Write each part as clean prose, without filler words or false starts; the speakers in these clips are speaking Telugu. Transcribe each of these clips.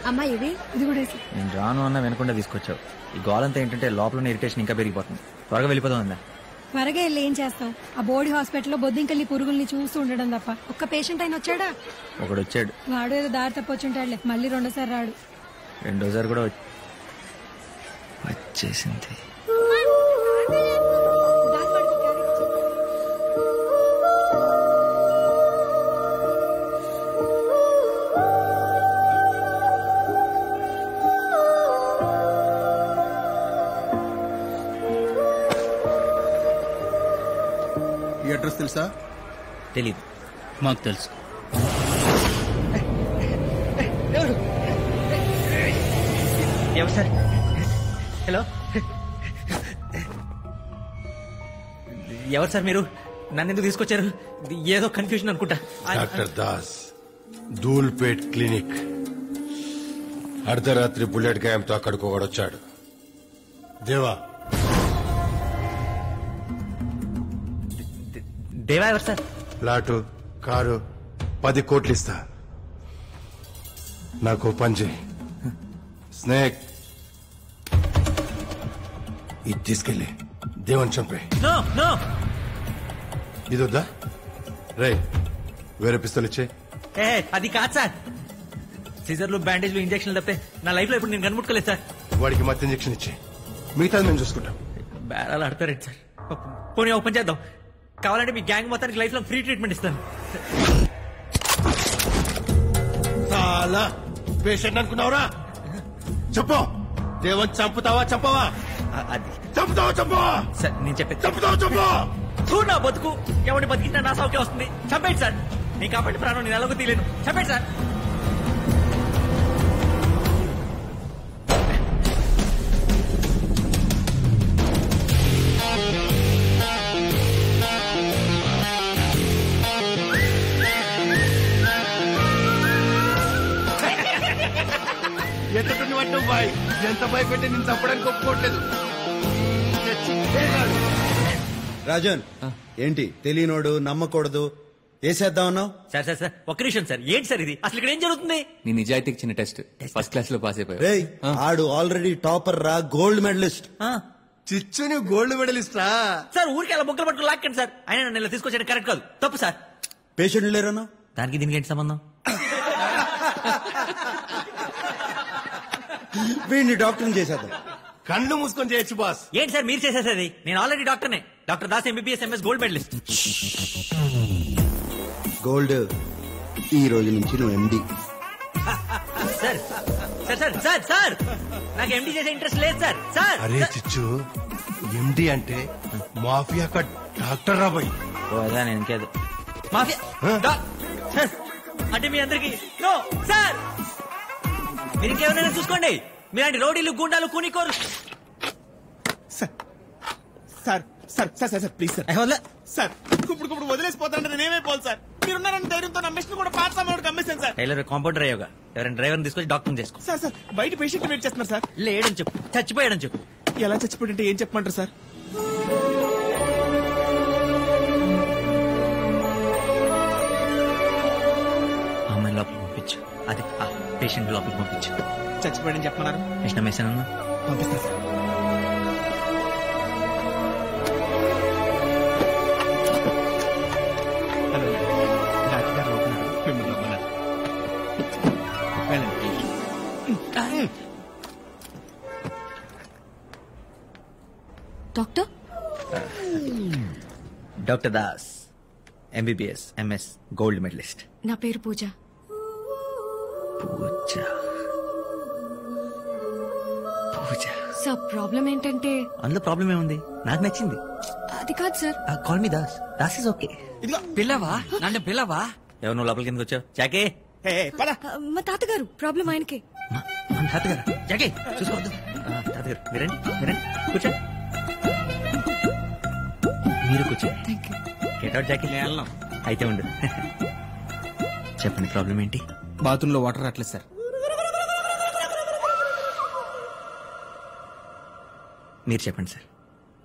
అమ్మా ఇది కూడా నేను రాను అన్న వినకుండా తీసుకొచ్చావు. ఈ గోలంతా ఏంటంటే లోపల ఇరిటేషన్ ఇంకా పెరిగిపోతుంది. త్వరగా వెళ్ళిపోదాం అందా. త్వరగా వెళ్ళి ఏం చేస్తాం? ఆ బోర్డు హాస్పిటల్లో బొద్దింకల్లి పురుగుల్ని చూస్తూ ఉండడం తప్ప ఒక్క పేషెంట్ అయిన వచ్చాడా? ఒకడు వచ్చాడు. వాడు ఏదో దారి తప్పొచ్చుంటాడులే, మళ్ళీ రెండోసారి రాడు. రెండోసారి కూడా వచ్చేసింది. అడ్రస్ తెలుసా? తెలీదు. మాకు తెలుసు. ఎవరు సార్? హలో, ఎవరు సార్ మీరు? నన్ను ఎందుకు తీసుకొచ్చారు? ఏదో కన్ఫ్యూజన్ అనుకుంటా. Doctor Das, Dhoolpet clinic. అర్ధరాత్రి బుల్లెట్ గాయంతో అక్కడికి ఒకడొచ్చాడు. దేవా. దేవా ఎవరు సార్? ప్లాటు, కారు, 10 కోట్లు ఇస్తా. నాకు పని చేయి. స్నేక్, ఇది తీసుకెళ్ళి దేవన్ చంపే. నో నో, ఇది వద్దా? రే, వేరే పిస్తలు ఇచ్చే. అది కాదు సార్. సీజర్లు, బ్యాండేజ్లు, ఇంజక్షన్లు తప్పితే నా లైఫ్ లో ఇప్పుడు నేను కనుముట్టుకోలేదు సార్. వాడికి మత్తు ఇంజక్షన్ ఇచ్చే, మిగతాది మేము చూసుకుంటాం. బేరాలు ఆడతారేంటి సార్? పోనీ ఓపెన్ చేద్దాం. కావాలంటే మీ గ్యాంగ్ మొత్తానికి లైఫ్ లో ఫ్రీ ట్రీట్మెంట్ ఇస్తాను. చాలా పేషెంట్ అనుకున్నావురా? చెప్పు, దేవన్ చంపుతావా చంపవా? అది చంపుతావా చంపవా? సార్ నేను చెప్పేది. చంపుతావా చంపవా? చూడు, నా బతుకు ఎవరిని బతికినా నా సౌఖ్యం వస్తుంది. చంపేయండి సార్. నేను కాబట్టి ప్రాణం నేను ఎలాగో తీయలేను. చంపేయండి సార్. ఎత్తటం పట్టావు బాయ్. ఎంత భయపెట్టి నేను చంపడానికి ఒప్పుకోవట్లేదు. రాజన్, ఏంటి తెలియనోడు నమ్మకూడదు వేసేద్దామన్నావు? సార్ సార్ సార్ ఒక్క నిమిషం సార్. ఏంటి సార్ ఇది? అసలు ఇక్కడ ఏం జరుగుతుంది? నీ నిజాయితీకి చిన్న టెస్ట్. ఫస్ట్ క్లాస్ లో పాస్ అయిపోయావు. రేయ్, ఆడు ఆల్రెడీ టాపర్ రా, గోల్డ్ మెడలిస్ట్. చిచ్చుని గోల్డ్ మెడలిస్టా? సార్ ఊరికి అలా బొక్కలు పట్టుకుని లాక్కండి సార్. ఆయన నన్ను ఇలా తీసుకొచ్చాను కరెక్ట్ కాదు, తప్పు సార్. పేషెంట్ లేరన్నా? దానికి దీనికి ఏంటి సంబంధం? వీడిని డాక్టర్ని చేసేద్దాం. కళ్ళు మూసుకొని చేయొచ్చు బాస్. ఏంటి సార్ మీరు చేసేసేది? నేను ఆల్రెడీ డాక్టర్నే. Doctor Das, MBBS, MS, gold medalist. Gold, ఈ రోజు నుంచి నువ్వు MD. Sir sir sir sir sir నాకు ఎండి చేసే ఇంట్రెస్ట్ లేదు సార్. సార్ అరే చిచ్చు, ఎండి అంటే మాఫియా కా డాక్టర్ రా బాయ్. అదా నేను ఇంకేదో మాఫియా అంటే మీ అందరికి నో సార్. మీరు ఇంకేమైనా చూసుకోండి. మీలాంటి రౌడీలు, గుండాలు, కూనికోరు. Sir sir sir sir sir please sir sir, ఇప్పుడు వదిలేసిపోతాంటే నేనేమైపోవాలి సార్? మీరున్నారని ధైర్యంతో నా మిషన్ కూడా పాత సామాన్లకు అమ్మేశాను సార్. టైలర్ కాంపౌండర్ అయ్యోగా ఎవరైనా డ్రైవర్ని తీసుకొచ్చి డాక్టర్ చేసుకో. సార్ సార్ బయట పేషెంట్ వెయిట్ చేస్తున్నారు సార్. లేడని చెప్పు, చచ్చిపోయాడని చెప్పు. ఎలా చచ్చిపోయింటే ఏం చెప్పమంటారు సార్? అమ్మాయి లోపలికి పంపించు. అది పేషెంట్ లోపలికి పంపించు. చచ్చిపోయాడని చెప్పమన్నారు. కృష్ణ మేసనన్నా పంపిస్తా సార్. హలో, డాక్టర్ గారు లోపల మిమ్మల్ని రమ్మన్నారు. వెళ్ళండి. Doctor doctor Das, MBBS, MS, gold medalist. నా పేరు పూజ. పూజ పూజ. సార్ ప్రాబ్లం ఏంటంటే, అందులో ప్రాబ్లం ఏముంది? నాకు నచ్చింది. అది కాదు sir. Call me Das. Das is okay. ఇదిగో పిల్లవా? నన్ను పిల్లవా? ఎవరు నువ్వు లోపలికి ఎందుకు వచ్చావు? జాకే, పద. మా తాతగారు ప్రాబ్లం ఆయనకే. మన తాతగారు. జాకే చూసుకోవద్దు. తాతగారు మీరండి, మీరండి, కూర్చోండి. మీరు కూర్చోండి. Thank you. గెట్ అవుట్ జాకే. అయితే ఉండు. చెప్పండి ప్రాబ్లం ఏంటి? బాత్రూమ్ లో వాటర్ రావట్లేదు సార్. మీరు చెప్పండి సార్.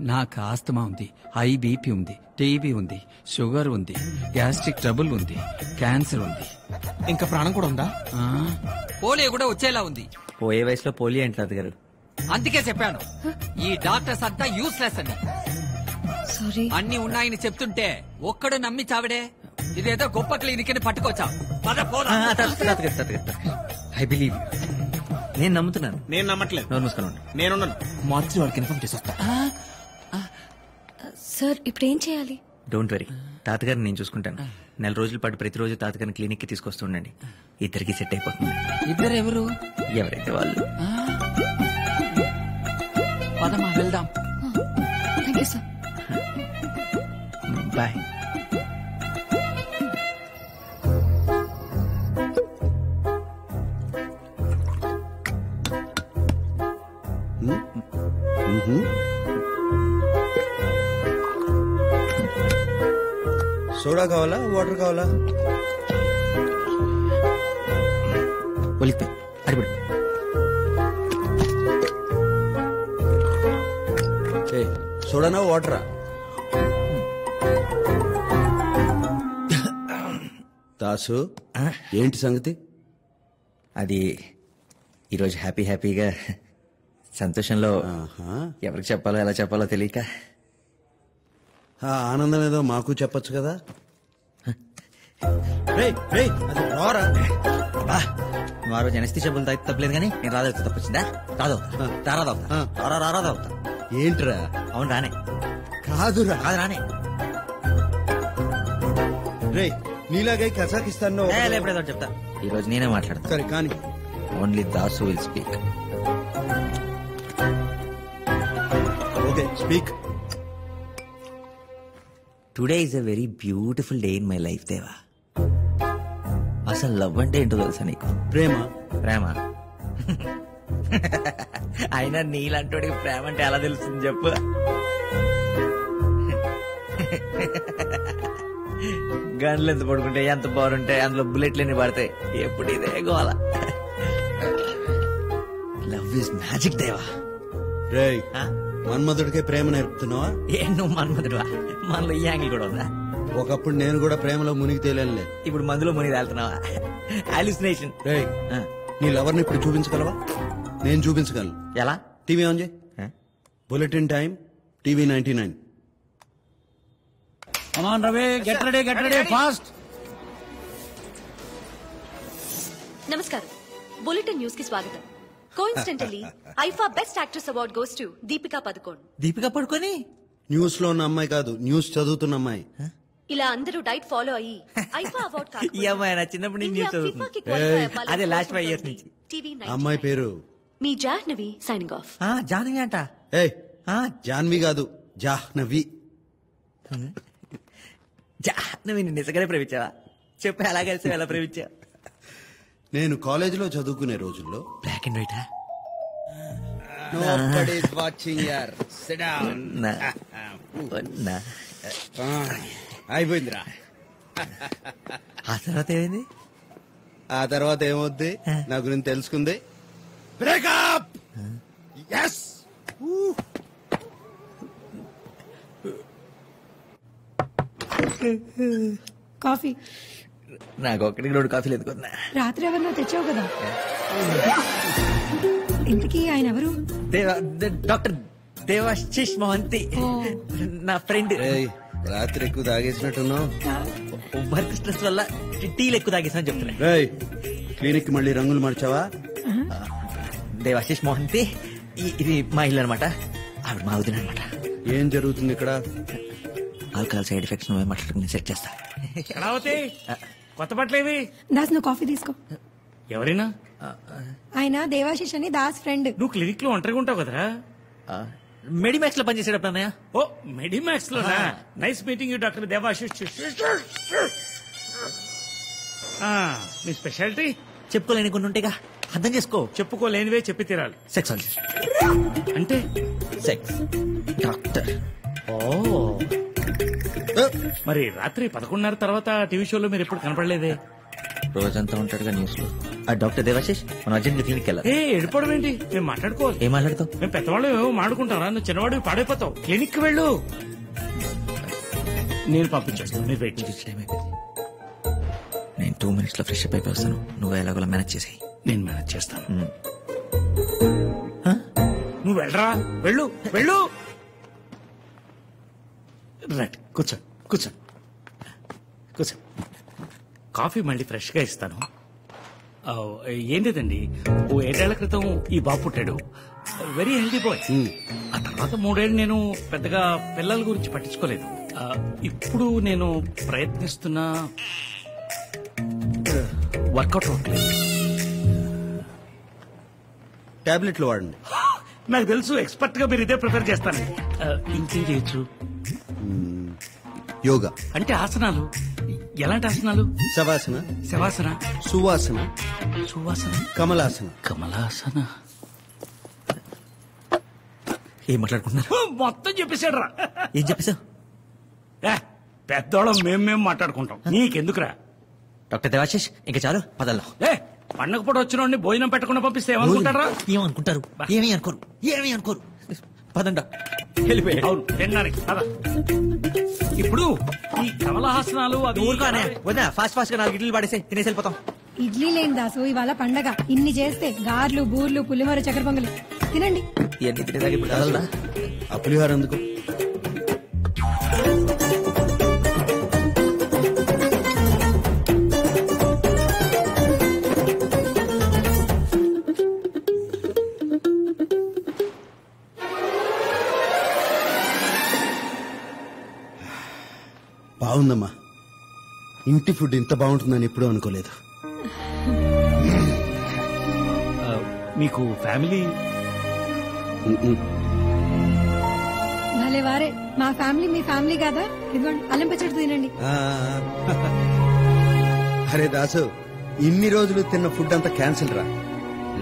నాకు ఆస్తమా ఉంది, హై బీపీ ఉంది, టీబీ ఉంది, షుగర్ ఉంది, గ్యాస్ట్రిక్ ట్రబుల్ ఉంది, క్యాన్సర్ ఉంది. ఇంకా ప్రాణం కూడా ఉందా? పోలియో కూడా వచ్చేలా ఉంది. పోయే వయసులో పోలియో ఏంటి తాతగారు? అందుకే చెప్పాను ఈ డాక్టర్స్ అంతా యూస్లెస్ అని. సారీ. అన్ని ఉన్నాయని చెప్తుంటే ఒక్కడు నమ్మి చావిడే. ఇదేదో గొప్ప క్లినిక్ అని పట్టుకొచ్చావు. I believe. నేను నమ్ముతున్నాను. నేను నమ్మట్లేదు. నోరు మూసుకొని ఉండు. నేనున్నాను. మార్చి వాడికి ఇన్ఫార్మ్ చేసి వస్తా. సార్ ఇప్పుడు ఏం చేయాలి? డోంట్ వరీ, తాతగారిని నేను చూసుకుంటాను. 4 రోజుల పాటు ప్రతిరోజు తాతగారిని క్లినిక్ కి తీసుకొస్తుండండి. ఇద్దరికి సెట్ అయిపోతుంది. ఇద్దరు ఎవరు? ఎవరైతే వాళ్ళు. పదమా వెళ్దాం. Thank you sir. Bye. Soda కావాలా, వాటర్ కావాలా? ఒలిపి అడిపడు. సోడానా వాటరా? దాసు, ఏంటి సంగతి? అది ఈరోజు హ్యాపీగా సంతోషంలో ఎవరికి చెప్పాలో ఎలా చెప్పాలో తెలియక. ఆ ఆనందం ఏదో మాకు చెప్పొచ్చు కదా. అది రారా? మరో జనస్థి చెప్పులు తాగి తప్పలేదు కానీ నేను రాదవుతా. తప్పొచ్చిందా? రాదవుతా. ఏంట్రా? అవును రానే. కాదురా. కాదు రానే. రే నీలాగే కజాకిస్తాన్ లో ఎప్పుడేదో చెప్తా. ఈ రోజు నేనే మాట్లాడతా. సరే కానీ only Dasu will speak. Okay speak. Today is a very beautiful day in my life దేవా. అసలు లవ్ అంటే ఏంటో తెలుసా నీకు? ప్రేమ. అయినా నీలాంటి ప్రేమ అంటే ఎలా తెలుస్తుంది చెప్పు? గన్లు ఎంత పడుకుంటే ఎంత బాగుంటాయి, అందులో బుల్లెట్లన్నీ పడతాయి. ఎప్పుడు ఇదే గోల. లవ్ ఇస్ మ్యాజిక్ దేవా. రే మన్మధుడికే ప్రేమ నేర్పుతున్నావా? నువ్వు మన్మధుడువా? మనలో ఈ యాంగిల్ కూడా ఉందా? ఒకప్పుడు నేను కూడా ప్రేమలో మునిగి తేలే. ఇప్పుడు మందులో మునిగి తేలుతున్నావా? హాలుసినేషన్. రే నీ లవర్ని ఇప్పుడు చూపించగలవా? నేను చూపించగలను. ఎలా? టీవీ ఆన్ చేయి. Bulletin time TV 99. Get ready fast. నమస్కారం. బులెటిన్ న్యూస్ కి స్వాగతం. Coincidentally IIFA best actress award goes to Deepika Padukone. Deepika Padukone news లో ఉన్న అమ్మాయి కాదు, న్యూస్ చదువుతున్న అమ్మాయి. ఇలా అందరూ డైట్ ఫాలో అయ్యి ఐఫా అవార్డ్ ఈ అమ్మాయి నా చిన్నప్పటి నుంచి న్యూస్ చదువుతుంది. అదే లాస్ట్ 5 years నుంచి. అమ్మాయి పేరు మీ జాహ్నవి. Signing off. జాహ్నవి అంట. జాహ్నవి కాదు, జాహ్నవి. జాహ్నవి నిజంగానే ప్రేమించావా? చెప్పు, ఎలా కలిసి ఎలా ప్రేమించావా? నేను కాలేజీలో చదువుకునే రోజుల్లో బ్లాక్ అండ్ వైటా? Nobody's watching here. Sit down. అయిపోయిందిరా. ఆ తర్వాత ఏమైంది? ఆ తర్వాత ఏమవుద్ది నా గురించి తెలుసుకుంది. బ్రేకప్. yes. కాఫీ. నాకు ఒకటికి 2 కాఫీలు ఎదుకున్నా. రాత్రి ఎవరినో తెచ్చావు కదా. ఇంతకీ ఆయన ఎవరు? డాక్టర్ దేవాశిష్ మోహంతి, నా ఫ్రెండ్. రాత్రి ఎక్కువ తాగేసినట్టున్నావు. వర్క్ స్ట్రెస్ వల్ల టీలు ఎక్కువ తాగేసాను చెప్తున్నా. క్లినిక్ మళ్ళీ రంగులు మార్చావా? దేవాశిష్ మోహంతి, ఇది మా ఇల్లు అనమాట. ఆవిడ మా వదిన అనమాట. ఏం జరుగుతుంది ఇక్కడ? ఆల్కహాల్ సైడ్ ఎఫెక్ట్స్ నువ్వే మాట్లాడుకుని సెట్ చేస్తా. కొత్త బట్టలేవి? దాస్ నువ్వు కాఫీ తీసుకో. ఎవరైనా? ఆయన దేవాశిష్ అని దాస్ ఫ్రెండ్. నువ్వు క్లినిక్ లో ఒంటరిగా ఉంటావు కదరా? మెడిమాక్స్ లో పనిచేసేటప్పుడు అన్నయ్య. ఓ మెడిమాక్స్ లో. Nice meeting you doctor Debasish. Me speciality? చెప్పుకోలేని కొన్ని ఉంటాయిగా, అర్థం చేసుకో. చెప్పుకోలేనివే చెప్పి తీరాలి. సెక్సాలజిస్ట్ అంటే సెక్స్ డాక్టర్. మరి రాత్రి 11:30 తర్వాత టీవీ షోలో మీరు ఎప్పుడు కనపడలేదే? రోజంతా ఉంటాడుగా న్యూస్ లో. ఆ డాక్టర్ దేవాశిష్ మనం అర్జెంట్ క్లినిక్ వెళ్ళాలి. వెళ్ళిపోవడం ఏంటి? మేము మాట్లాడుకోవాలి. ఏం మాట్లాడతావు? మేము పెద్దవాళ్ళు ఏమో మాడుకుంటారా? నువ్వు చిన్నవాడు పాడైపోతావు. క్లినిక్ కి వెళ్ళు. నేను పంపించేస్తాను, మీరు వెయిట్ చేసి. నేను 2 minutes లో ఫ్రెష్ అప్ అయిపోయి వస్తాను. నువ్వు ఎలాగోలా మేనేజ్ చేసేయి. నేను మేనేజ్ చేస్తాను. నువ్వు వెళ్ళరా, వెళ్ళు వెళ్ళు. రైట్, కూర్చో కూర్చో కూర్చో. కాఫీ మళ్ళీ ఫ్రెష్ గా ఇస్తాను. ఏం లేదండి, ఓ 7 ఏళ్ల క్రితం ఈ బాబు పుట్టాడు. Very healthy boy. ఆ తర్వాత 3 ఏళ్ళు నేను పెద్దగా పిల్లల గురించి పట్టించుకోలేదు. ఇప్పుడు నేను ప్రయత్నిస్తున్నా, వర్కౌట్ అవ్వట్లేదు. టాబ్లెట్లు వాడండి. నాకు తెలుసు, ఎక్స్పర్ట్ గా మీరు ఇదే ప్రిపేర్ చేస్తాను. ఇంకేం చేయొచ్చు? యోగా అంటే ఆసనాలు. ఎలాంటి ఆసనాలు? శవాసన, శవాసన, సువాసన, సువాసన, కమలాసన. కమలాసన. ఏం మాట్లాడుకుంటున్నారు? మొత్తం చెప్పేశాడు రా. ఏం చెప్పేశావు? పెద్దోళ్ళం మేం మాట్లాడుకుంటాం, నీకెందుకురా? డాక్టర్ దేవాశిష్ ఇంకా చాలు, పదల్లో. పండగ పూట వచ్చిన వాడిని పెట్టకుండా పంపిస్తే ఏమనుకుంటారా? ఏమనుకుంటారు? ఏమీ అనుకోరు, ఏమీ అనుకోరు. పదండి వెళ్ళిపోయాడు. అవును, తినడానికి పద. ఇప్పుడు ఈ కమలహాసనాలు అవి ఊరుకోనే వద్దా, ఫాస్ట్ ఫాస్ట్ గా 4 ఇడ్లీలు పడేసి తినేసి వెళ్ళిపోతాం. ఇడ్లీ లేని దాసు ఇవాళ పండగ. ఇన్ని చేస్తే గార్లు, బూర్లు, పులిహోర, చక్కెర పొంగలి తినండి. ఇవన్నీ తినేదాకా ఇప్పుడు కదలరా. ఆ పులిహోర ఎందుకు? బాగుందమ్మా. ఇంటి ఫుడ్ ఇంత బాగుంటుందని ఎప్పుడూ అనుకోలేదు. మీకు ఫ్యామిలీ? భలే వారే, మా ఫ్యామిలీ మీ ఫ్యామిలీ కదా. ఇదిగోండి అల్లం పచ్చడి తినండి. అరే దాసు, ఇన్ని రోజులు తిన్న ఫుడ్ అంతా క్యాన్సిల్ రా.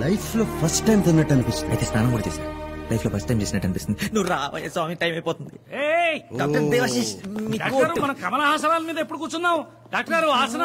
లైఫ్ లో ఫస్ట్ టైం తిన్నట్టు అనిపిస్తుంది. అయితే స్నానం కూడా చేశా. లైఫ్ లో ఫస్ట్ టైం చేసినట్టు అనిపిస్తుంది. నువ్వు రా స్వామి, టైం అయిపోతుంది. డాక్టర్ దేవాశిష్, డాక్టర్, మన కమలహాసనాల మీద ఎప్పుడు కూర్చున్నాం? డాక్టర్ గారు ఆసనాలు